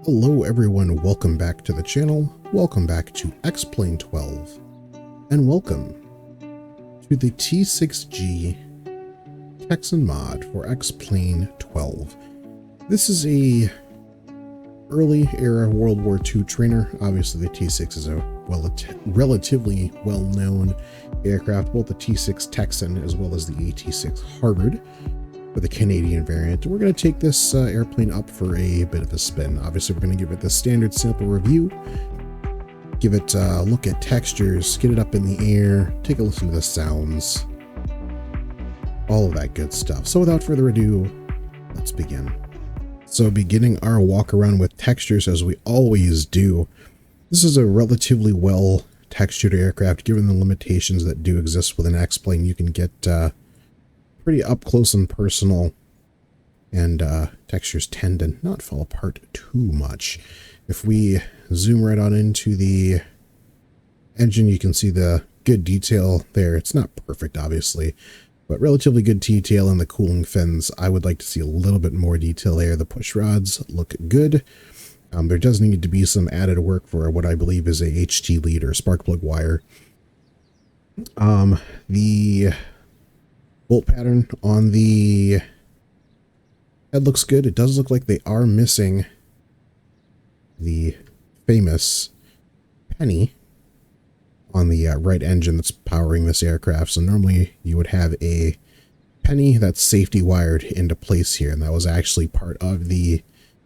Hello everyone, welcome back to the channel, welcome back to X-Plane 12, and welcome to the T-6G Texan Mod for X-Plane 12. This is a early era World War II trainer. Obviously the T-6 is a relatively well-known aircraft, both the T-6 Texan as well as the AT-6 Harvard. For the Canadian variant. We're going to take this airplane up for a bit of a spin. Obviously, we're going to give it the standard sample review, give it a look at textures, get it up in the air, take a listen to the sounds, all of that good stuff. So without further ado, let's begin. So beginning our walk around with textures as we always do, this is a relatively well textured aircraft. Given the limitations that do exist with an X-plane, you can get pretty up close and personal, and textures tend to not fall apart too much. If we zoom right on into the engine, you can see the good detail there. It's not perfect, obviously, but relatively good detail in the cooling fins. I would like to see a little bit more detail there. The push rods look good. There does need to be some added work for what I believe is a HT lead or spark plug wire. The bolt pattern on the head looks good. It does look like they are missing the famous penny on the right engine that's powering this aircraft. So normally you would have a penny that's safety wired into place here, and that was actually part of the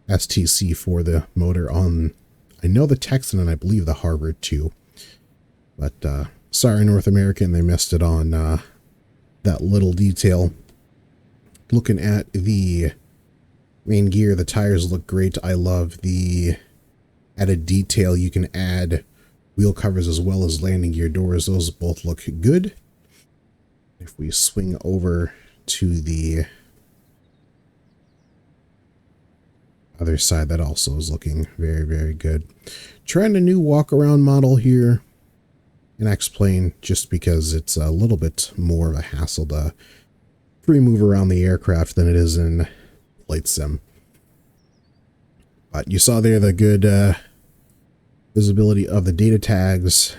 STC for the motor on, I know, the Texan and I believe the Harvard too. But sorry, North American, they missed it on that little detail. Looking at the main gear, the tires look great. I love the added detail. You can add wheel covers as well as landing gear doors. Those both look good. If we swing over to the other side, that also is looking very, very good. Trying a new walk around model here in X-plane just because it's a little bit more of a hassle to free move around the aircraft than it is in flight sim. But you saw there the good visibility of the data tags.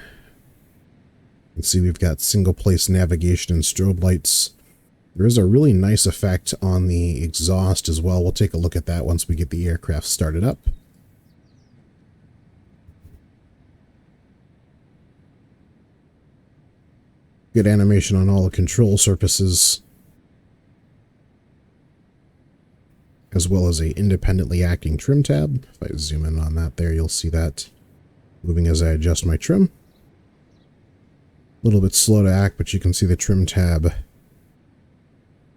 You can see we've got single place navigation and strobe lights. There is a really nice effect on the exhaust as well. We'll take a look at that once we get the aircraft started up. Good animation on all the control surfaces, as well as a independently acting trim tab. If I zoom in on that there, you'll see that moving as I adjust my trim. A little bit slow to act, but you can see the trim tab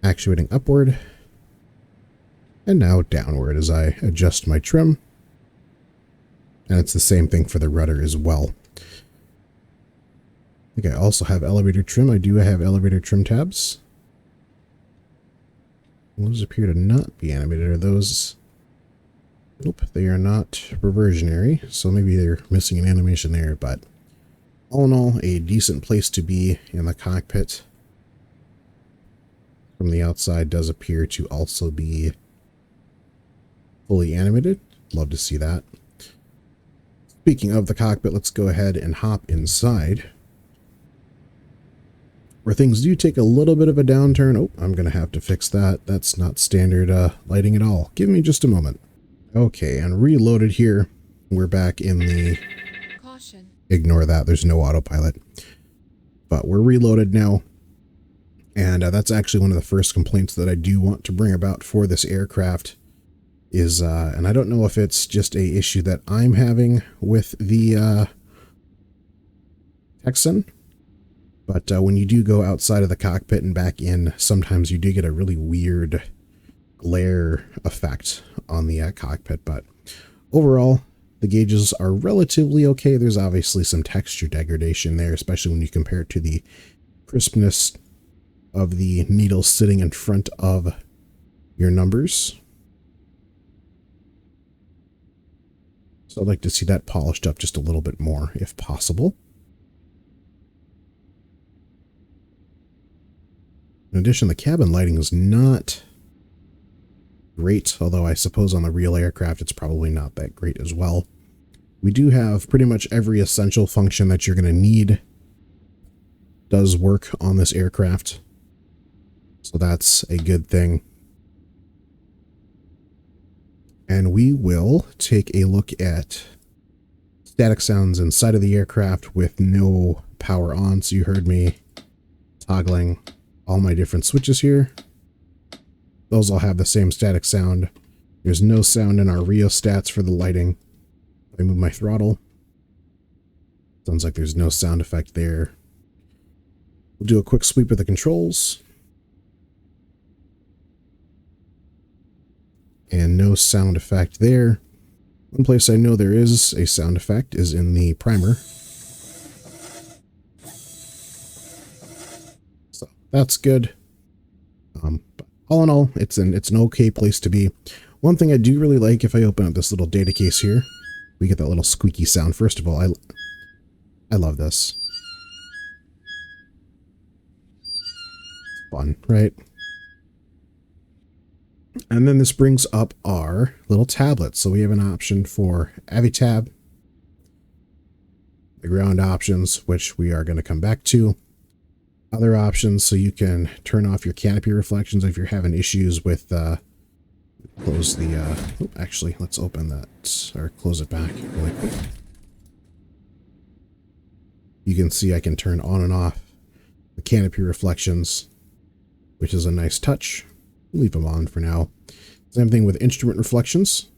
actuating upward and now downward as I adjust my trim. And it's the same thing for the rudder as well. I think I also have elevator trim. I do have elevator trim tabs. Those appear to not be animated. Are those? Nope, they are not reversionary. So maybe they're missing an animation there. But all in all, a decent place to be in the cockpit. From the outside does appear to also be fully animated. Love to see that. Speaking of the cockpit, let's go ahead and hop inside, where things do take a little bit of a downturn. Oh, I'm going to have to fix that. That's not standard lighting at all. Give me just a moment. Okay, and reloaded here. We're back in the... Caution. Ignore that. There's no autopilot. But we're reloaded now. And that's actually one of the first complaints that I do want to bring about for this aircraft is, and I don't know if it's just a issue that I'm having with the Texan, but when you do go outside of the cockpit and back in, sometimes you do get a really weird glare effect on the cockpit. But overall, the gauges are relatively okay. There's obviously some texture degradation there, especially when you compare it to the crispness of the needle sitting in front of your numbers. So I'd like to see that polished up just a little bit more if possible. In addition, the cabin lighting is not great, although I suppose on the real aircraft it's probably not that great as well. We do have pretty much every essential function that you're going to need does work on this aircraft, so that's a good thing. And we will take a look at static sounds inside of the aircraft with no power on. So you heard me toggling all my different switches here. Those all have the same static sound. There's no sound in our rheostats for the lighting. I move my throttle. Sounds like there's no sound effect there. We'll do a quick sweep of the controls. And no sound effect there. One place I know there is a sound effect is in the primer. So that's good. But all in all, it's an okay place to be. One thing I do really like, if I open up this little data case here, we get that little squeaky sound. First of all, I love this. It's fun, right? And then this brings up our little tablet. So we have an option for AviTab, the ground options, which we are going to come back to. Other options, so you can turn off your canopy reflections if you're having issues with, close the, actually, let's open that, or close it back really quick. You can see I can turn on and off the canopy reflections, which is a nice touch. Leave them on for now. Same thing with instrument reflections.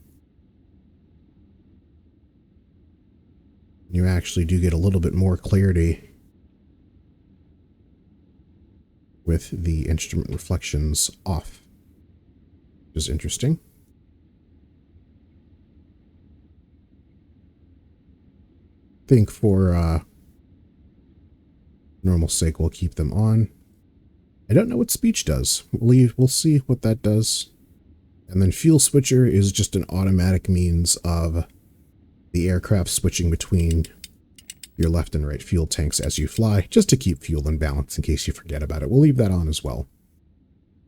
You actually do get a little bit more clarity with the instrument reflections off, which is interesting. I think for normal sake, we'll keep them on. I don't know what speech does. We'll see what that does. And then fuel switcher is just an automatic means of the aircraft switching between your left and right fuel tanks as you fly, just to keep fuel in balance in case you forget about it. We'll leave that on as well.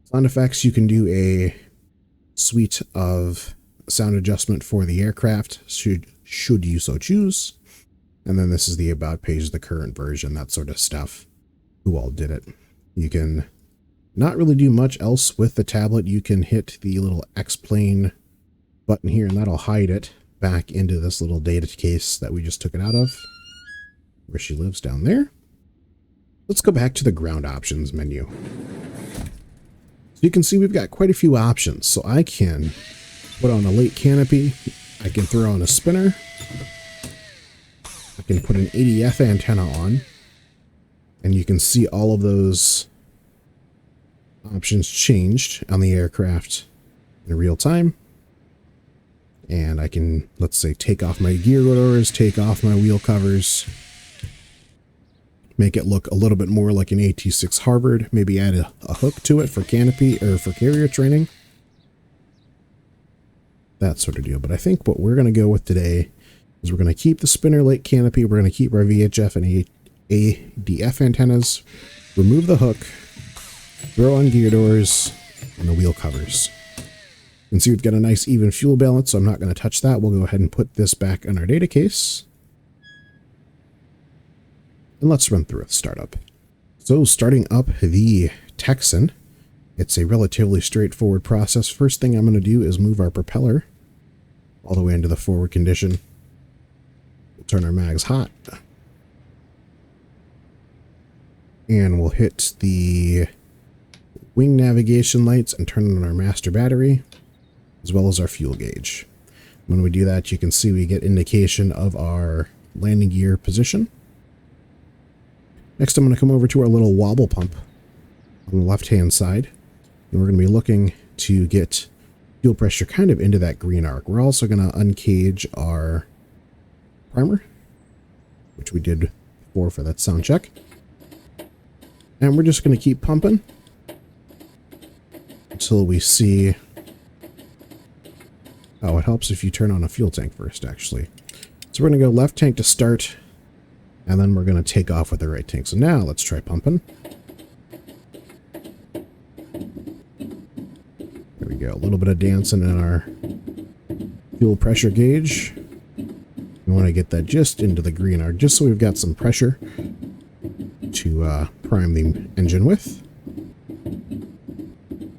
Sound effects, you can do a suite of sound adjustment for the aircraft, should you so choose. And then this is the about page, the current version, that sort of stuff. Who all did it? You can not really do much else with the tablet. You can hit the little X-plane button here, and that'll hide it back into this little data case that we just took it out of, where she lives down there. Let's go back to the ground options menu. So you can see we've got quite a few options. So I can put on a late canopy. I can throw on a spinner. I can put an ADF antenna on. And you can see all of those options changed on the aircraft in real time. And I can, let's say, take off my gear doors, take off my wheel covers, make it look a little bit more like an AT-6 Harvard, maybe add a hook to it for canopy or for carrier training. That sort of deal. But I think what we're going to go with today is we're going to keep the spinner late canopy. We're going to keep our VHF and ADF antennas, remove the hook, throw on gear doors and the wheel covers. You can see we've got a nice even fuel balance, so I'm not going to touch that. We'll go ahead and put this back in our data case. And let's run through a startup. So starting up the Texan, it's a relatively straightforward process. First thing I'm going to do is move our propeller all the way into the forward condition. We'll turn our mags hot. And we'll hit the wing navigation lights and turn on our master battery, as well as our fuel gauge. When we do that, you can see we get indication of our landing gear position. Next, I'm going to come over to our little wobble pump on the left-hand side, and we're going to be looking to get fuel pressure kind of into that green arc. We're also going to uncage our primer, which we did before for that sound check. And we're just going to keep pumping until we see... Oh, it helps if you turn on a fuel tank first, actually. So we're going to go left tank to start, and then we're going to take off with the right tank. So now let's try pumping. There There we go. A little bit of dancing in our fuel pressure gauge. We want to get that just into the green arc, just so we've got some pressure to prime the engine with.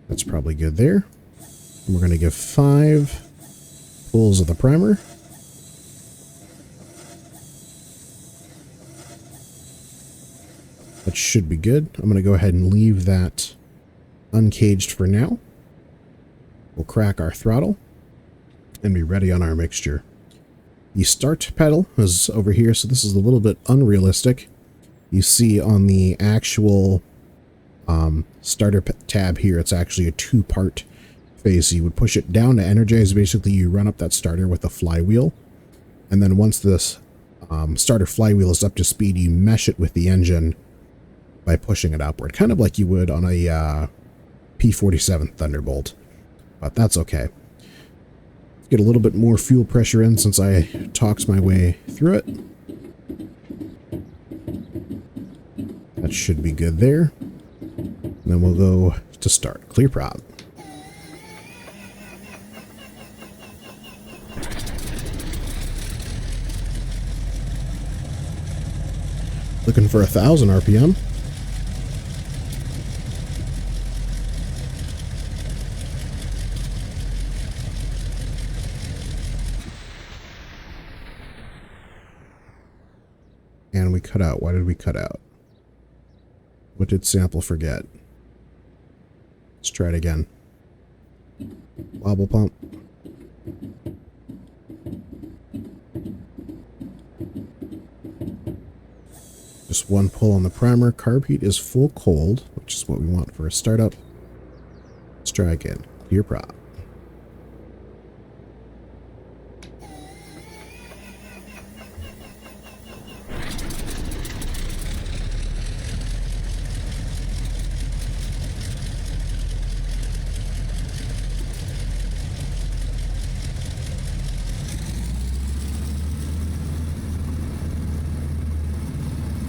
That's probably good there. And we're going to give 5 pulls of the primer. That should be good. I'm going to go ahead and leave that uncaged for now. We'll crack our throttle and be ready on our mixture. The start pedal is over here, so this is a little bit unrealistic. You see on the actual starter tab here, it's actually a 2-part phase. So you would push it down to energize. Basically, you run up that starter with a flywheel, and then once this starter flywheel is up to speed, you mesh it with the engine by pushing it upward, kind of like you would on a P-47 Thunderbolt, but that's okay. Get a little bit more fuel pressure in since I talked my way through it. That should be good there. And then we'll go to start. Clear prop. Looking for 1,000 RPM. And we cut out. Why did we cut out? What did sample forget? Let's try it again. Wobble pump. Just one pull on the primer. Carb heat is full cold, which is what we want for a startup. Let's try again. Clear prop.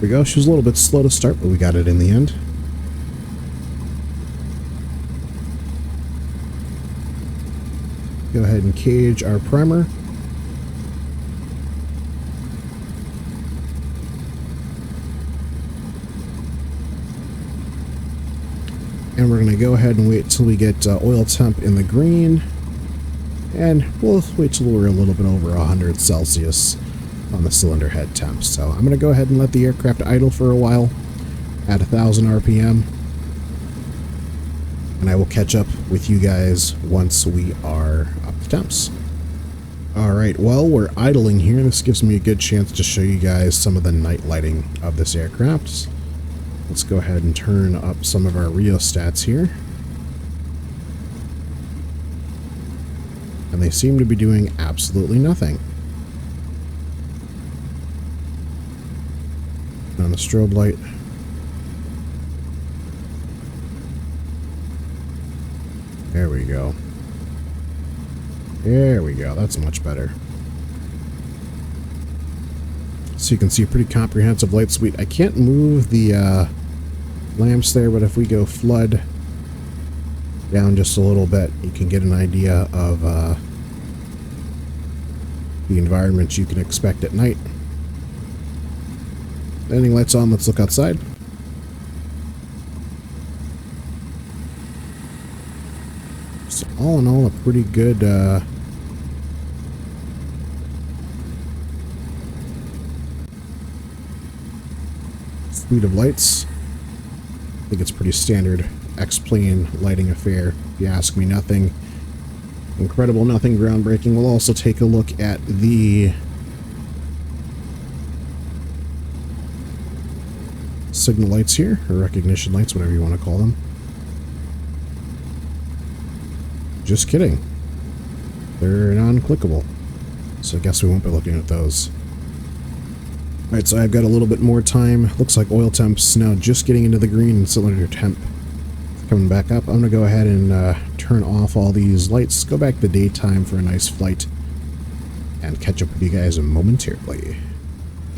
There we go. She was a little bit slow to start, but we got it in the end. Go ahead and cage our primer. And we're going to go ahead and wait till we get oil temp in the green. And we'll wait till we're a little bit over 100 Celsius on the cylinder head temp. So I'm going to go ahead and let the aircraft idle for a while at 1,000 RPM. And I will catch up with you guys once we are up to temps. Alright, while we're idling here, this gives me a good chance to show you guys some of the night lighting of this aircraft. Let's go ahead and turn up some of our rheostats here. And they seem to be doing absolutely nothing. On the strobe light. There we go. There we go. That's much better. So you can see a pretty comprehensive light suite. I can't move the lamps there, but if we go flood down just a little bit, you can get an idea of the environment you can expect at night. Landing lights on. Let's look outside. So all in all, a pretty good suite of lights. I think it's pretty standard X-plane lighting affair, if you ask me. Nothing incredible, nothing groundbreaking. We'll also take a look at the signal lights here, or recognition lights, whatever you want to call them. Just kidding. They're non-clickable. So I guess we won't be looking at those. Alright, so I've got a little bit more time. Looks like oil temps now just getting into the green and cylinder temp coming back up. I'm going to go ahead and turn off all these lights, go back to daytime for a nice flight, and catch up with you guys momentarily.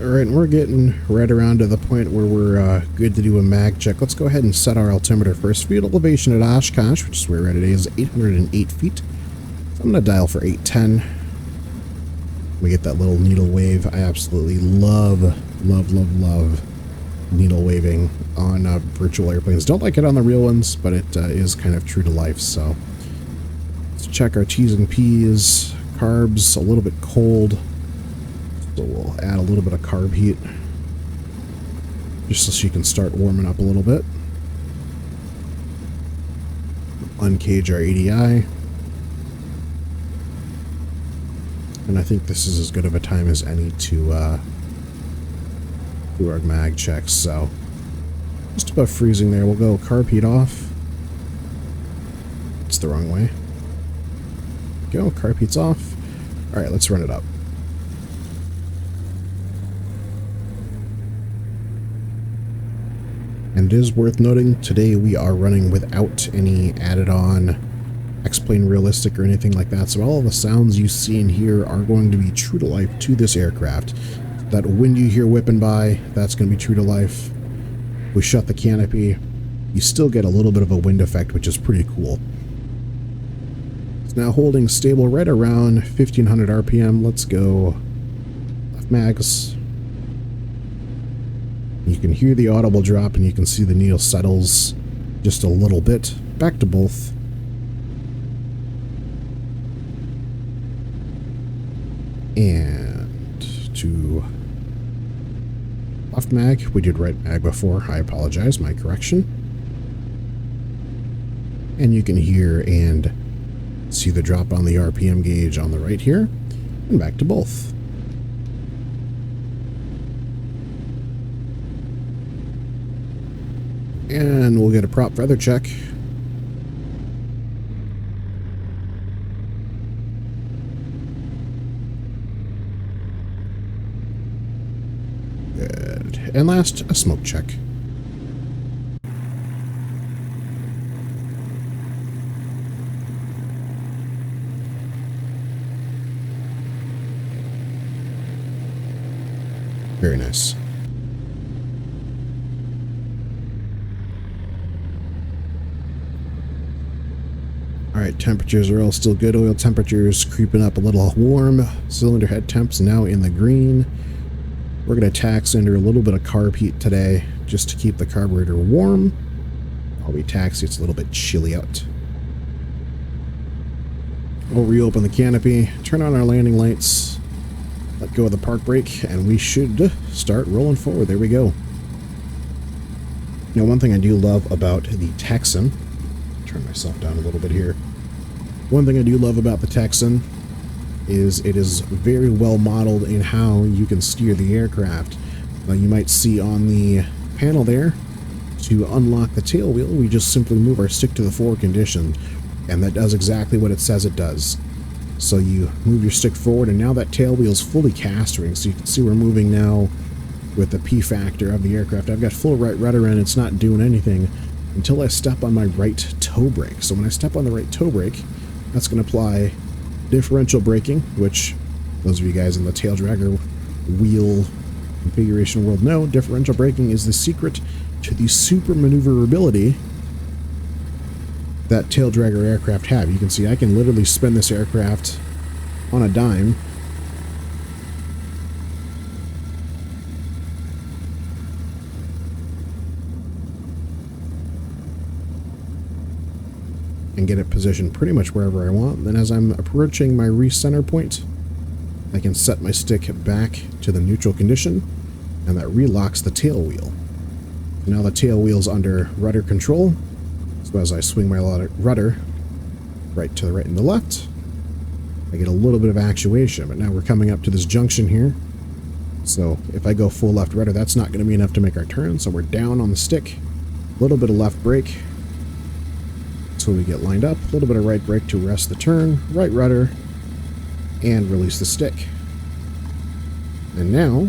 Alright, and we're getting right around to the point where we're good to do a mag check. Let's go ahead and set our altimeter first. Field elevation at Oshkosh, which is where we're at today, is 808 feet. So I'm going to dial for 810. We get that little needle wave. I absolutely love needle waving on virtual airplanes. Don't like it on the real ones, but it is kind of true to life. So let's check our T's and P's. Carbs, a little bit cold. So we'll add a little bit of carb heat just so she can start warming up a little bit. Uncage our ADI. And I think this is as good of a time as any to do our mag checks. So just above freezing there. We'll go carb heat off. It's the wrong way. Go, carb heat's off. All right, let's run it up. And it is worth noting, today we are running without any added on X-Plane Realistic or anything like that. So all of the sounds you see and hear are going to be true to life to this aircraft. That wind you hear whipping by, that's going to be true to life. We shut the canopy. You still get a little bit of a wind effect, which is pretty cool. It's now holding stable right around 1500 RPM. Let's go left mags. You can hear the audible drop and you can see the needle settles just a little bit. Back to both. And to left mag. We did right mag before. I apologize. My correction. And you can hear and see the drop on the RPM gauge on the right here. And back to both. And we'll get a prop feather check. Good. And last, a smoke check. Very nice. Alright, temperatures are all still good. Oil temperatures creeping up a little warm. Cylinder head temps now in the green. We're going to tax under a little bit of carb heat today just to keep the carburetor warm. While we taxi, it's a little bit chilly out. We'll reopen the canopy, turn on our landing lights, let go of the park brake, and we should start rolling forward. There we go. Now, one thing I do love about the Texan, turn myself down a little bit here. One thing I do love about the Texan is it is very well modeled in how you can steer the aircraft. You might see on the panel there, to unlock the tail wheel, we just simply move our stick to the forward condition, and that does exactly what it says it does. So you move your stick forward, and now that tail wheel is fully castering, so you can see we're moving now with the P factor of the aircraft. I've got full right rudder and it's not doing anything until I step on my right toe brake. So when I step on the right toe brake, that's going to apply differential braking, which those of you guys in the tail dragger wheel configuration world know, differential braking is the secret to the super maneuverability that tail dragger aircraft have. You can see I can literally spin this aircraft on a dime and get it positioned pretty much wherever I want. Then as I'm approaching my recenter point, I can set my stick back to the neutral condition, and that relocks the tail wheel. Now the tail wheel's under rudder control, so as I swing my rudder right to the right and the left, I get a little bit of actuation. But now we're coming up to this junction here, so if I go full left rudder, that's not going to be enough to make our turn, so we're down on the stick, a little bit of left brake until we get lined up, a little bit of right brake to arrest the turn, right rudder, and release the stick. And now,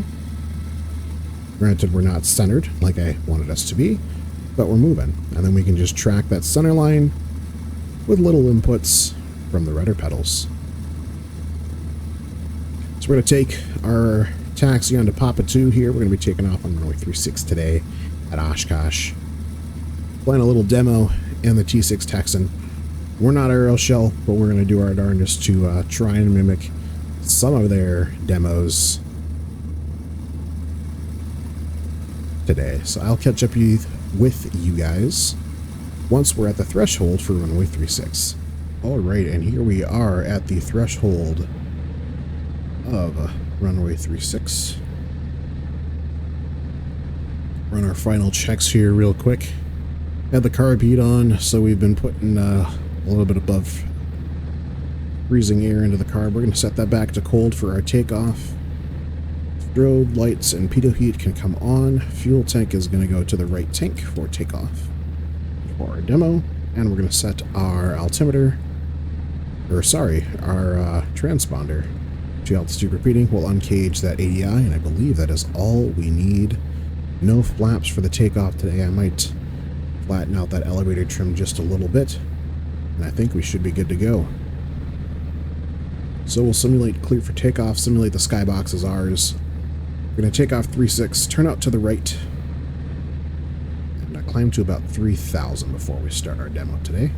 granted we're not centered like I wanted us to be, but we're moving. And then we can just track that center line with little inputs from the rudder pedals. So we're going to take our taxi onto Papa 2 here. We're going to be taking off on runway 36 today at Oshkosh. Playing a little demo in the T-6 Texan. We're not aerial shell, but we're going to do our darndest to try and mimic some of their demos today. So I'll catch up with you guys once we're at the threshold for runway 36. Alright, and here we are at the threshold of runway 36. Run our final checks here real quick. Had the carb heat on, so we've been putting a little bit above freezing air into the carb. We're going to set that back to cold for our takeoff. Strobe lights and pitot heat can come on. Fuel tank is going to go to the right tank for takeoff for our demo. And we're going to set our altimeter, or sorry, our transponder to altitude repeating. We'll uncage that ADI, and I believe that is all we need. No flaps for the takeoff today. I might flatten out that elevator trim just a little bit, and I think we should be good to go. So we'll simulate clear for takeoff, simulate the skybox as ours. We're going to take off 36, turn out to the right, and climb to about 3,000 before we start our demo today.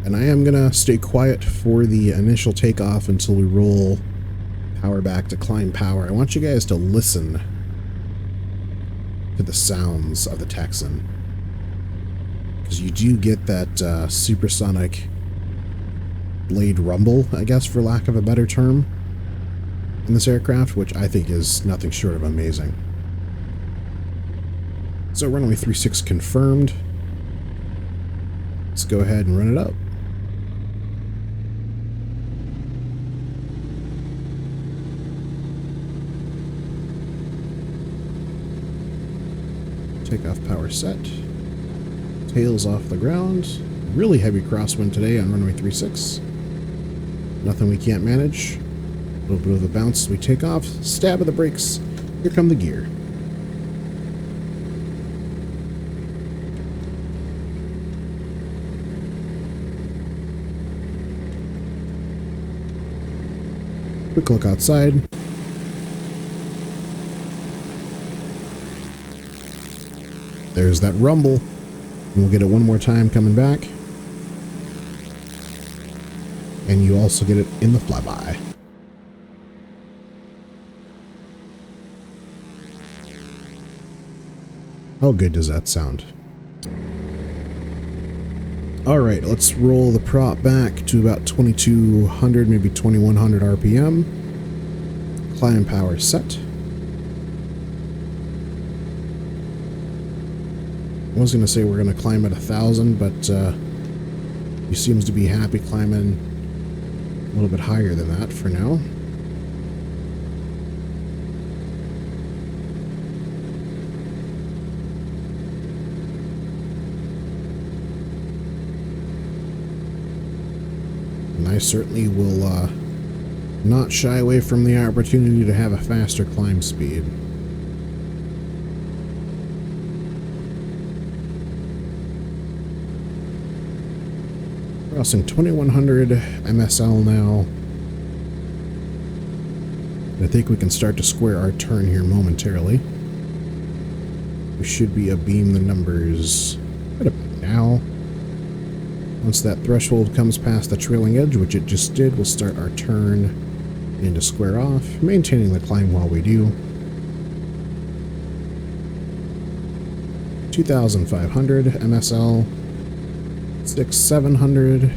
And I am going to stay quiet for the initial takeoff until we roll power back to climb power. I want you guys to listen to the sounds of the Texan, because you do get that supersonic blade rumble, I guess, for lack of a better term, in this aircraft, which I think is nothing short of amazing. So runway 36 confirmed. Let's go ahead and run it up. Takeoff power set. Tails off the ground. Really heavy crosswind today on runway 36. Nothing we can't manage. A little bit of a bounce as we take off. Stab of the brakes. Here come the gear. Quick look outside. There's that rumble. And we'll get it one more time coming back. And you also get it in the flyby. How good does that sound? Alright, let's roll the prop back to about 2200, maybe 2100 RPM. Climb power set. I was going to say we're going to climb at 1,000, but he seems to be happy climbing a little bit higher than that for now. And I certainly will not shy away from the opportunity to have a faster climb speed. Crossing 2100 MSL now. I think we can start to square our turn here momentarily. We should be abeam the numbers right about now. Once that threshold comes past the trailing edge, which it just did, we'll start our turn into square off, maintaining the climb while we do. 2,500 MSL. 700,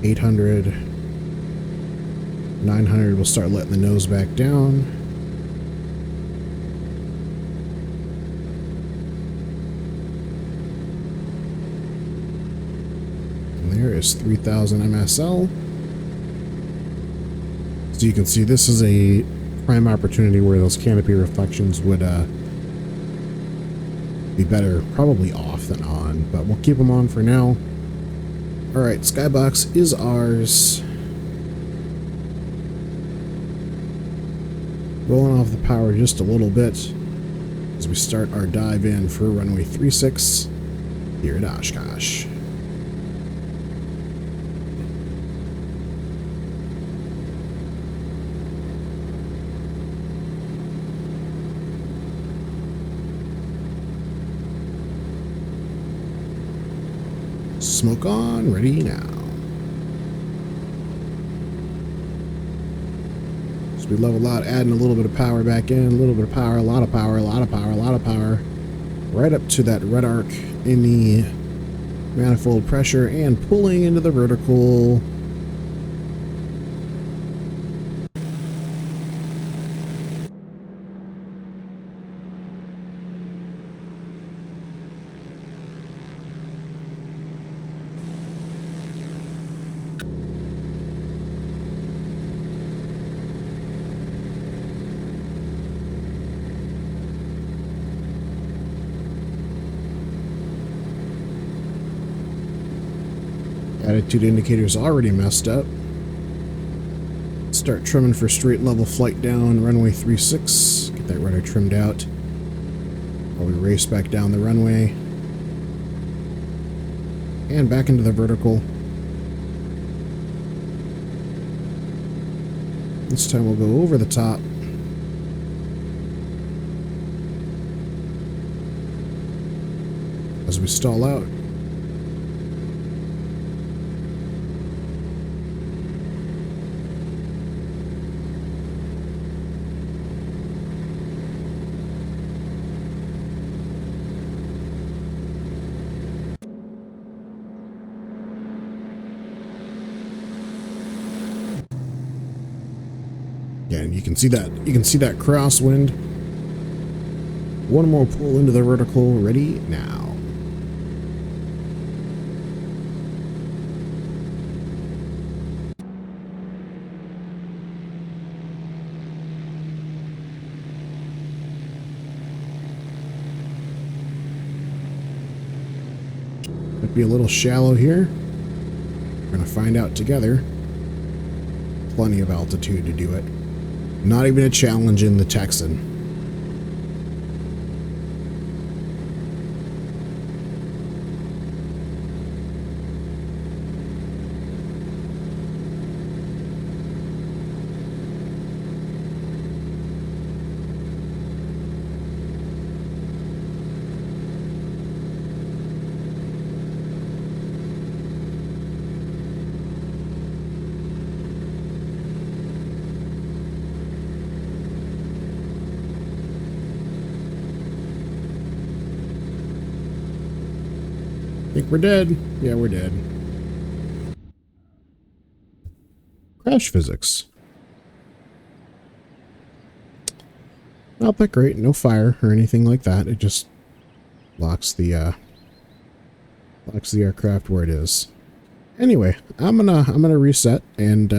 800, 900, we'll start letting the nose back down. And there is 3000 MSL. So you can see this is a prime opportunity where those canopy reflections would be better probably off than on, but we'll keep them on for now. Alright, skybox is ours. Rolling off the power just a little bit as we start our dive in for runway 36 here at Oshkosh. Smoke on, ready now. So we level out, adding a little bit of power back in, a little bit of power, a lot of power, a lot of power, a lot of power. Right up to that red arc in the manifold pressure and pulling into the vertical. Attitude indicator's already messed up. Start trimming for straight level flight down runway 36. Get that rudder trimmed out while we race back down the runway and back into the vertical. This time we'll go over the top. As we stall out. Yeah, and you can see that crosswind. One more pull into the vertical, ready now. Might be a little shallow here. We're gonna find out together. Plenty of altitude to do it. Not even a challenge in the Texan. Think we're dead. Yeah, we're dead. Crash physics. Not that great. No fire or anything like that. It just locks the aircraft where it is. Anyway, I'm gonna reset and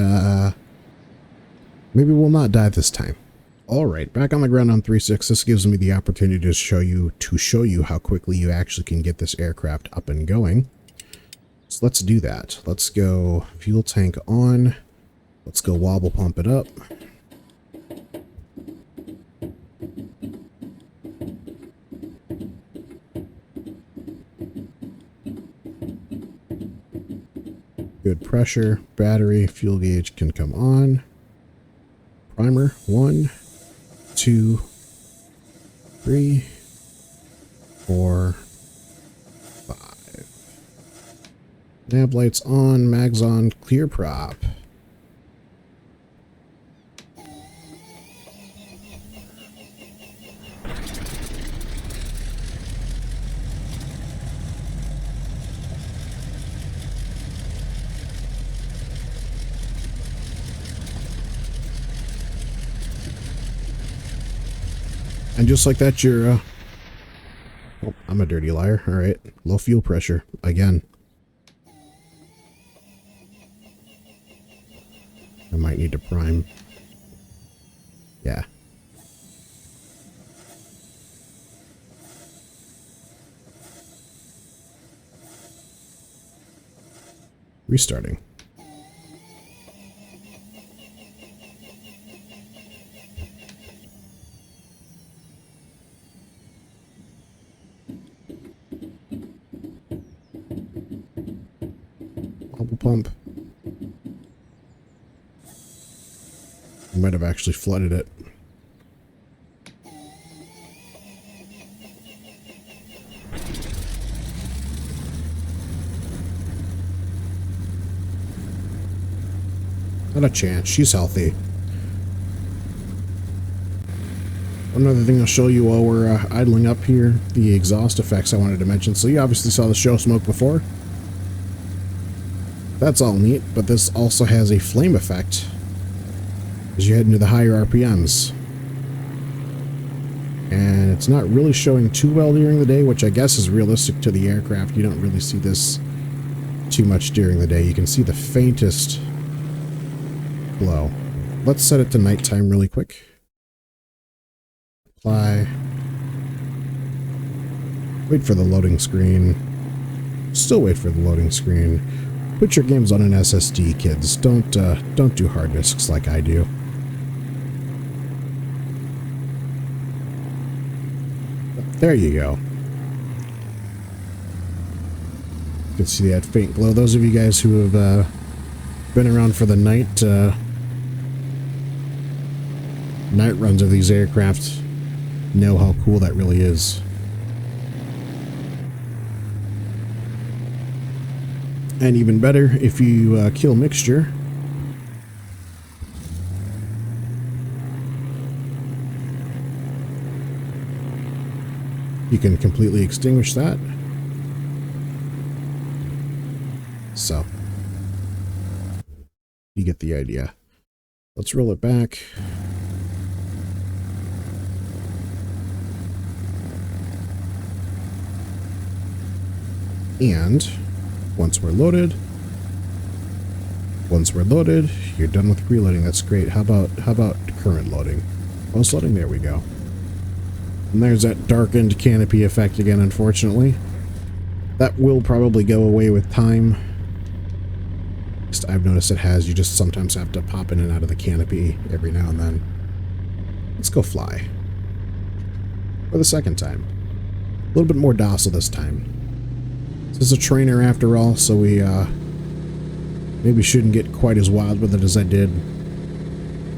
maybe we'll not die this time. Alright, back on the ground on 3.6. This gives me the opportunity to show you how quickly you actually can get this aircraft up and going. So let's do that. Let's go fuel tank on. Let's go wobble pump it up. Good pressure. Battery, fuel gauge can come on. Primer, 1, 2, 3, 4, 5. Nav lights on, mags on, clear prop. And just like that, you're, oh, I'm a dirty liar. All right. Low fuel pressure again. I might need to prime. Yeah. Restarting. Pump. I might have actually flooded it. Not a chance. She's healthy. One other thing I'll show you while we're idling up here, the exhaust effects I wanted to mention. So you obviously saw the show smoke before. That's all neat, but this also has a flame effect as you head into the higher RPMs. And it's not really showing too well during the day, which I guess is realistic to the aircraft. You don't really see this too much during the day. You can see the faintest glow. Let's set it to nighttime really quick. Apply. Wait for the loading screen. Still wait for the loading screen. Put your games on an SSD, kids. Don't do hard disks like I do. There you go. You can see that faint glow. Those of you guys who have been around for the night runs of these aircraft know how cool that really is. And even better, if you kill mixture, you can completely extinguish that. So, you get the idea. Let's roll it back. And once we're loaded, you're done with preloading. That's great. How about current loading? Most loading, there we go. And there's that darkened canopy effect again, unfortunately. That will probably go away with time. I've noticed it has. You just sometimes have to pop in and out of the canopy every now and then. Let's go fly. For the second time. A little bit more docile this time. This is a trainer after all, so we maybe shouldn't get quite as wild with it as I did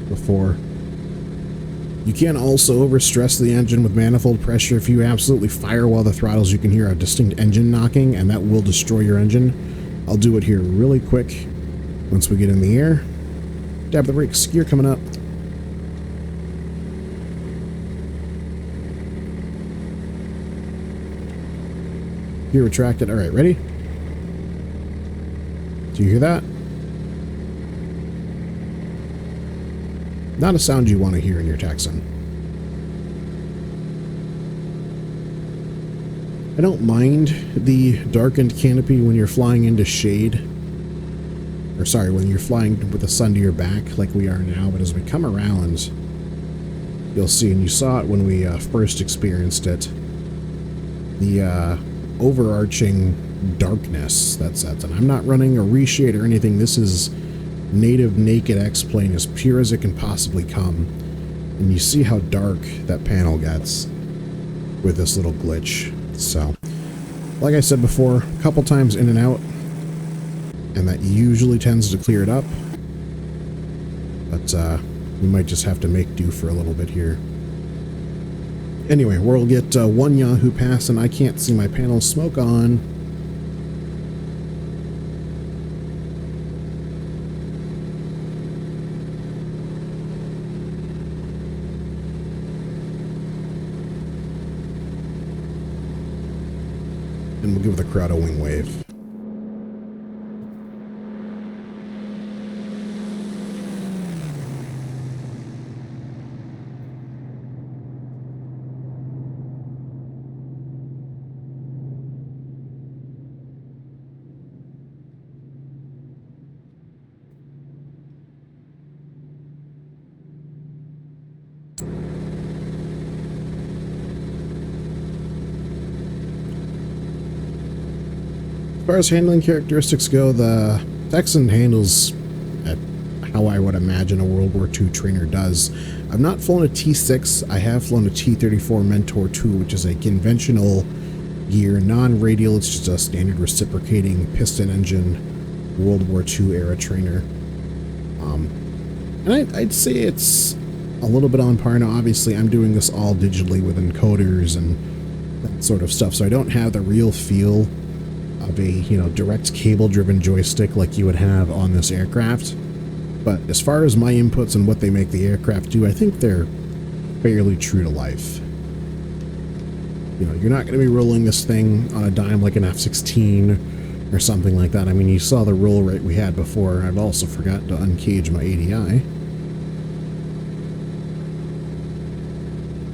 before. You can also overstress the engine with manifold pressure. If you absolutely fire while the throttles, you can hear a distinct engine knocking, and that will destroy your engine. I'll do it here really quick. Once we get in the air, dab the brakes, gear coming up. Gear retracted. All right, ready? Do you hear that? Not a sound you want to hear in your Texan. I don't mind the darkened canopy when you're flying into shade. Or sorry, when you're flying with the sun to your back like we are now, but as we come around, you'll see, and you saw it when we first experienced it, the overarching darkness that sets in. I'm not running a reshade or anything. This is native naked X-Plane, as pure as it can possibly come. And you see how dark that panel gets with this little glitch. So, like I said before, a couple times in and out, and that usually tends to clear it up. But we might just have to make do for a little bit here. Anyway, we'll get one Yahoo pass, and I can't see my panel smoke on. And we'll give the crowd a wing wave. As far as handling characteristics go, the Texan handles at how I would imagine a World War II trainer does. I've not flown a T-6. I have flown a T-34 Mentor 2, which is a conventional gear, non-radial. It's just a standard reciprocating piston engine World War II era trainer. And I'd say it's a little bit on par. Now, obviously, I'm doing this all digitally with encoders and that sort of stuff, so I don't have the real feel of a, direct cable-driven joystick like you would have on this aircraft. But as far as my inputs and what they make the aircraft do, I think they're fairly true to life. You know, you're not going to be rolling this thing on a dime like an F-16 or something like that. I mean, you saw the roll rate we had before. I've also forgotten to uncage my ADI.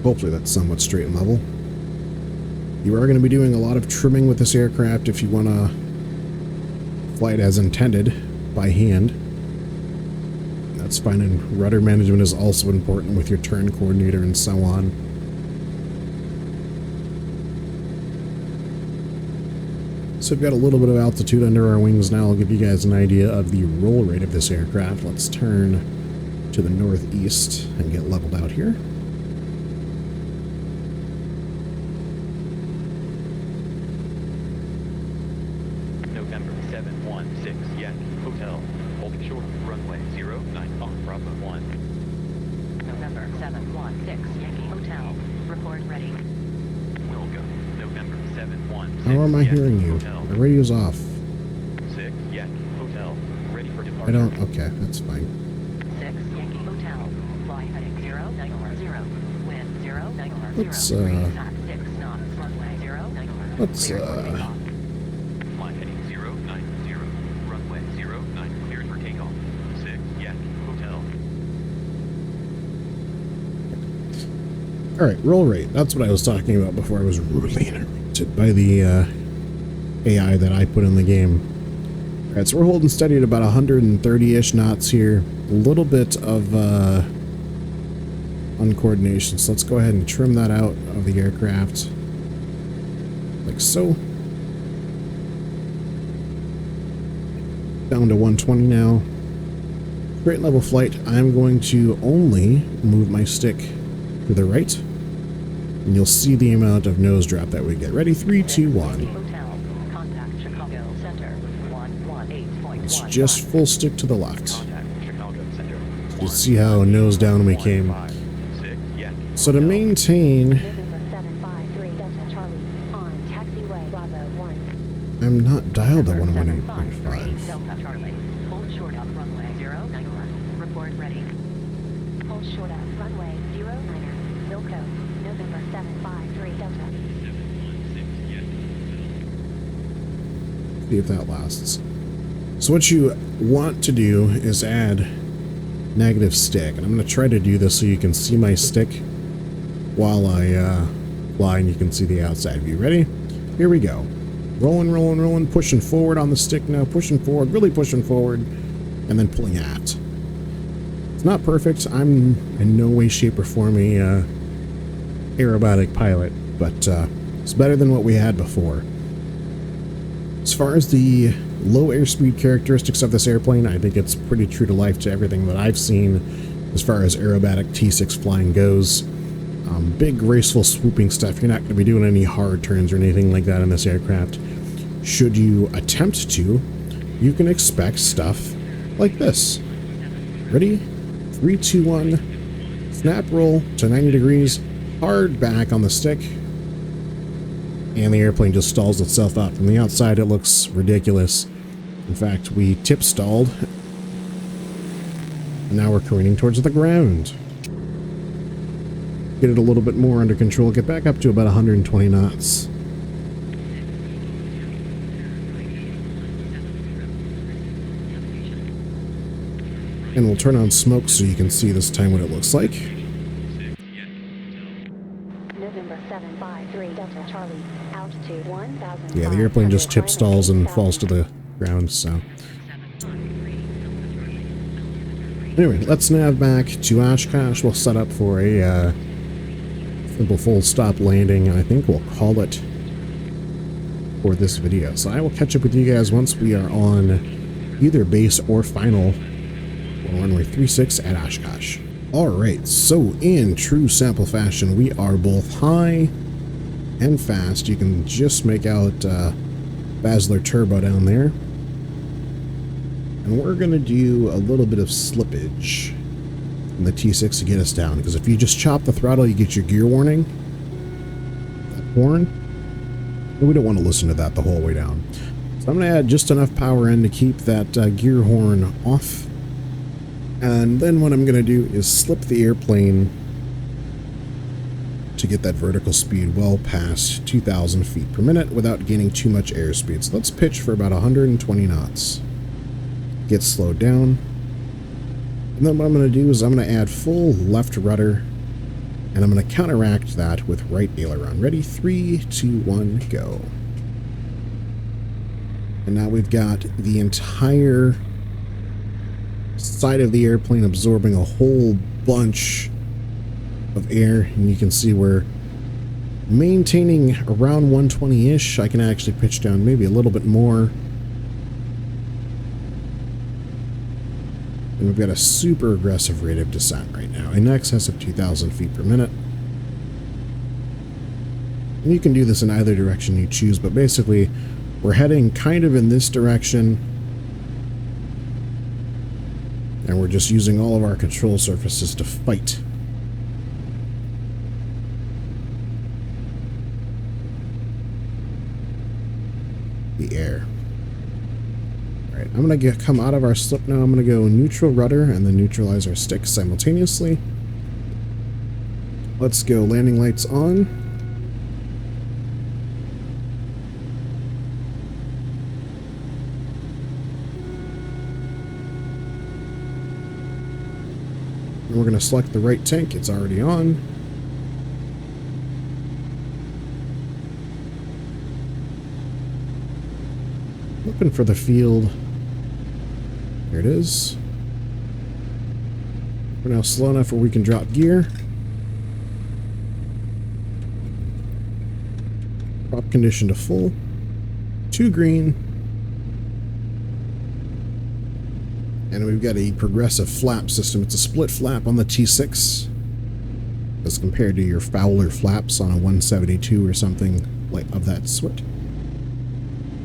Hopefully that's somewhat straight and level. You are going to be doing a lot of trimming with this aircraft if you want to fly it as intended by hand. That's fine, and rudder management is also important with your turn coordinator and so on. So we've got a little bit of altitude under our wings now. I'll give you guys an idea of the roll rate of this aircraft. Let's turn to the northeast and get leveled out here. November 716 Yankee Hotel, holding short, runway 09 on Bravo 1. November 716 Yankee Hotel, report ready. Welcome, November 716. How am I hearing you? My radio's off. 6 Yankee Hotel, ready for departure. I don't, okay, that's fine. 6 Yankee Hotel, fly heading 0910, wind 0910, Let's, breeze at 6 knots, runway 0910. let's, Fly heading 090, runway 09, cleared for takeoff. 6 Yankee Hotel. Alright, roll rate. That's what I was talking about before I was rudely interrupted by the AI that I put in the game. Alright, so we're holding steady at about 130-ish knots here. A little bit of uncoordination, so let's go ahead and trim that out of the aircraft. Like so. Down to 120 now. Straight level flight, I'm going to only move my stick to the right, and you'll see the amount of nose drop that we get. Ready? 3, 2, 1. Hotel, contact Chicago Center, 118.1. Let's just full stick to the left. Contact Chicago Center. You see how nose down we came. 6 Yankee So to Hotel. maintain, November 753 Delta Charlie on taxiway Bravo 1. I'm not dialed at 753 118.5. Delta Charlie, hold short up runway 09, report ready. Hold short up runway 09. Wilco, November 753 Delta. See if that lasts. So what you want to do is add negative stick, and I'm going to try to do this so you can see my stick while I fly, and you can see the outside view. Ready? Here we go. Rolling, rolling, rolling, pushing forward on the stick now, pushing forward, really pushing forward, and then pulling aft. It's not perfect. I'm in no way, shape, or form a aerobatic pilot, but it's better than what we had before. As far as the low airspeed characteristics of this airplane, I think it's pretty true to life to everything that I've seen as far as aerobatic T-6 flying goes. Big, graceful, swooping stuff. You're not going to be doing any hard turns or anything like that in this aircraft. Should you attempt to, you can expect stuff like this. Ready? 3, 2, 1. Snap roll to 90 degrees. Hard back on the stick. And the airplane just stalls itself out. From the outside, it looks ridiculous. In fact, we tip stalled. And now we're careening towards the ground. Get it a little bit more under control. Get back up to about 120 knots. And we'll turn on smoke so you can see this time what it looks like. November 753 Delta Charlie, altitude 1,000. Yeah, the airplane just tip stalls and falls to the ground, so. Anyway, let's nav back to Oshkosh. We'll set up for a simple full stop landing, and I think we'll call it for this video. So I will catch up with you guys once we are on either base or final runway 36 at Oshkosh. Alright, so in true sample fashion, we are both high and fast. You can just make out Basler Turbo down there. And we're going to do a little bit of slippage in the T6 to get us down, because if you just chop the throttle, you get your gear warning. That horn. But we don't want to listen to that the whole way down. So I'm going to add just enough power in to keep that gear horn off. And then what I'm going to do is slip the airplane to get that vertical speed well past 2,000 feet per minute without gaining too much airspeed. So let's pitch for about 120 knots. Get slowed down. And then what I'm going to do is I'm going to add full left rudder, and I'm going to counteract that with right aileron. Ready? 3, 2, 1, go. And now we've got the entire side of the airplane absorbing a whole bunch of air, and you can see we're maintaining around 120-ish. I can actually pitch down maybe a little bit more. And we've got a super aggressive rate of descent right now, in excess of 2,000 feet per minute. And you can do this in either direction you choose, but basically we're heading kind of in this direction, and we're just using all of our control surfaces to fight the air. Alright, I'm going to come out of our slip now. I'm going to go neutral rudder and then neutralize our sticks simultaneously. Let's go landing lights on. And we're going to select the right tank. It's already on. Looking for the field. There it is. We're now slow enough where we can drop gear. Prop condition to full. 2 green. And we've got a progressive flap system. It's a split flap on the T-6 as compared to your Fowler flaps on a 172 or something like of that sort.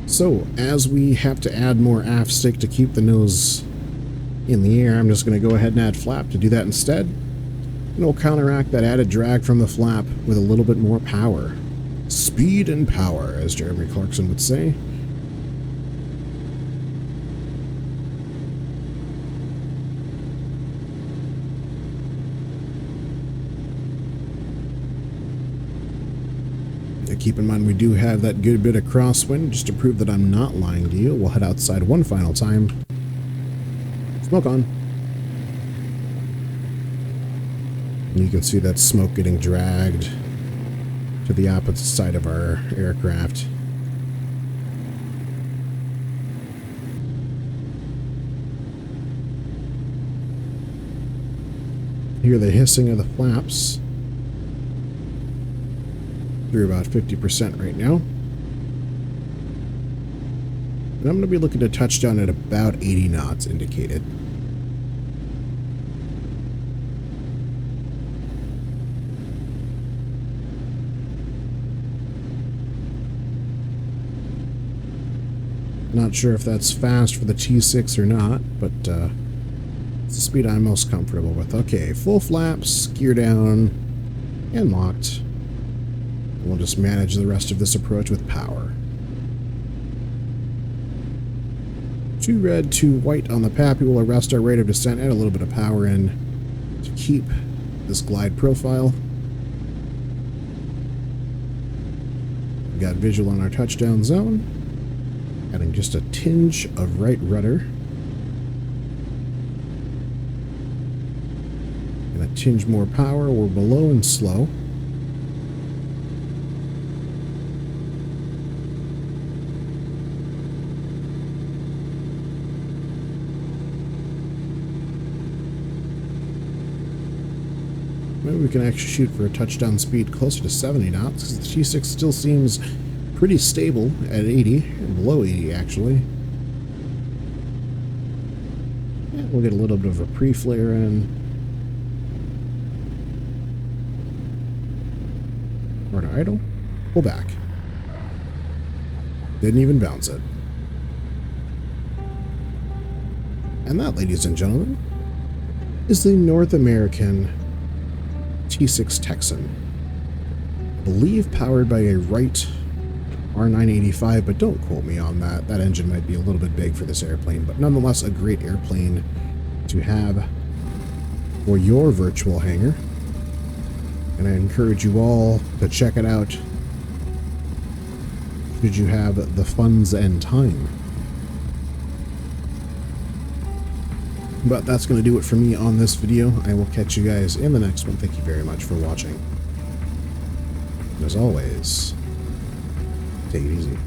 So, as we have to add more aft stick to keep the nose in the air, I'm just going to go ahead and add flap to do that instead. And we'll counteract that added drag from the flap with a little bit more power. Speed and power, as Jeremy Clarkson would say. Keep in mind we do have that good bit of crosswind. Just to prove that I'm not lying to you, we'll head outside one final time. Smoke on. And you can see that smoke getting dragged to the opposite side of our aircraft. Hear the hissing of the flaps. Through about 50% right now. And I'm going to be looking to touch down at about 80 knots indicated. Not sure if that's fast for the T-6 or not, but it's the speed I'm most comfortable with. Okay, full flaps, gear down, and locked. We'll just manage the rest of this approach with power. 2 red, 2 white on the PAPI will arrest our rate of descent, add a little bit of power in to keep this glide profile. We've got visual on our touchdown zone. Adding just a tinge of right rudder. And a tinge more power. We're below and slow. Maybe we can actually shoot for a touchdown speed closer to 70 knots, because the T-6 still seems pretty stable at 80, and below 80 actually. Yeah, we'll get a little bit of a pre-flare in. Or to idle. Pull back. Didn't even bounce it. And that, ladies and gentlemen, is the North American T-6 Texan. I believe powered by a Wright R985, but don't quote me on that. That engine might be a little bit big for this airplane, but nonetheless a great airplane to have for your virtual hangar. And I encourage you all to check it out should you have the funds and time. But that's going to do it for me on this video. I will catch you guys in the next one. Thank you very much for watching. And as always, take it easy.